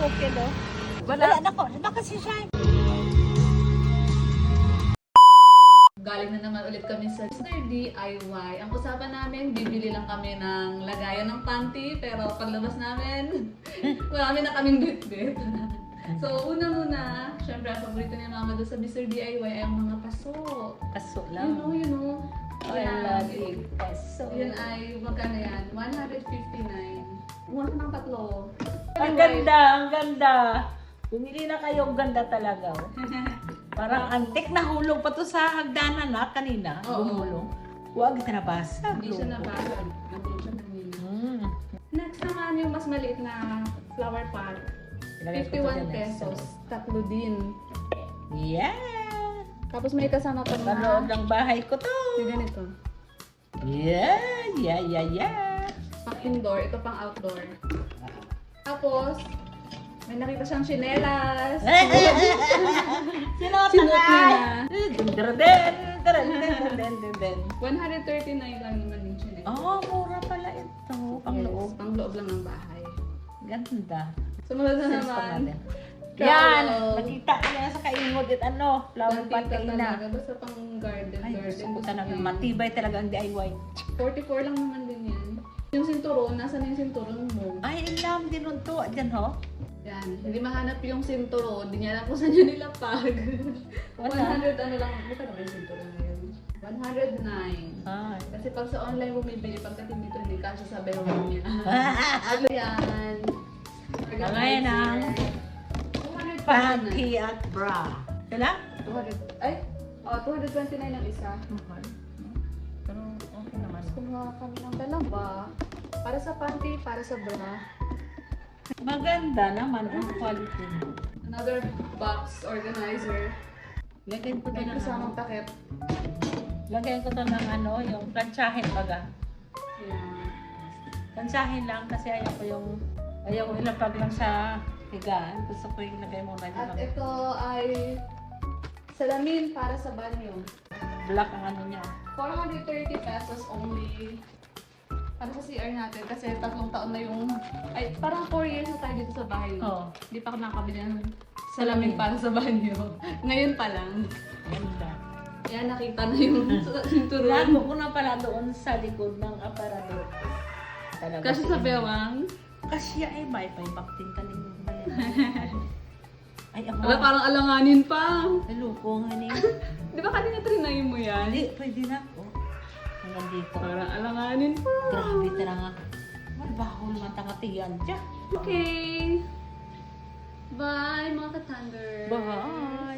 bukid, oh. Wala na ko. Ano kasi siya? Galing na naman ulit kami sa Mr. DIY. Ang usapan namin, bibili lang kami ng lagayan ng panty, pero paglabas namin, marami na kaming bit-bit. So, una-muna, syempre, ang paborito niya mama doon sa Mr. DIY ay ang mga paso. Paso lang. You know. Wala din. Paso. Yun ay, magkano yan? 159. Umuha ng tatlo. Ang ganda, ang ganda. Bumili na kayo, ang ganda talaga. Oh. Parang antik, nahulog pa to sa hagdanan na kanina. Oo. Gumulong. Huwag ka nabasa. Hindi siya nabasag. Nabulog siya kanina. Mm. Next naman yung mas maliit na flower pot. Ilagay ko to 51 dyan, pesos. Tatlo din. Yeah! Tapos may kasama pa Sa loob na ng bahay ko to. yung ganito. Yeah! Yeah, yeah, yeah! Pang indoor, ito pang outdoor. Tapos, may nakita siyang chinelas. Sinuot Sinuot niya na. 139 lang naman yung chinelas. Oh, mura pala ito. Pang Yes, loob. pang loob lang ng bahay. Ganda. Sumunod na Sense pa naman. natin. Trowel. Yan! Nakita ko na sa kaingod at ano, flower pot Nakita kaina. talaga. Basta pang garden. Ay, gusto ko gusto talaga. niya. Matibay talaga ang DIY. 44 lang naman din yan. Yung sinturon, nasan yung sinturon mo? Ay, ilam din nun to. Diyan ho. Yan. Hindi mahanap yung sinturon. Hindi niya alam kung saan niya nilapag. Wala. 100 ano lang. Buka naman yung sinturon na yun. 109. Ay. Kasi pag sa online bumibili, pagkat dito hindi kasya sa bewang niya. Ano yan? Tagay ng 200 panty at bra. Sila? 200. Ay! Oh, 229 ang isa. Mahal. Pero okay naman. Kumuha kami ng dalawa. Para sa panty, para sa bra. Maganda naman ang quality. Another box organizer. Lagyan ko to May ng kasamang takip. Lagyan ko to ng ano, yung planchahin baga. Yan. Planchahin lang kasi ayaw ko ilapag lang sa higaan. Gusto ko yung lagay mo na At dyan. ito ay salamin para sa banyo. Black ang ano niya. 430 pesos only. Para sa CR natin kasi 3 taon na yung... Ay, parang 4 years na tayo dito sa bahay. Oo. Hindi pa ako nakabili ng salamin para sa banyo. Ngayon pa lang. Ganda. Yan, nakita na yung turuan. Lago ko na pala doon sa likod ng aparador. Talaga. Kasi sa bewang, Kasi ay may bakting kanin mo ba yan? Ay, ako. wala parang alanganin pa. Hello po, honey. Di ba kanina trinay mo yan? Hindi, pwede na po. Hanggang dito. Parang alanganin pa. Grabe talaga. Malbahol nga tangatiyan dyan. Okay. Bye mga ka-thunder. Bye!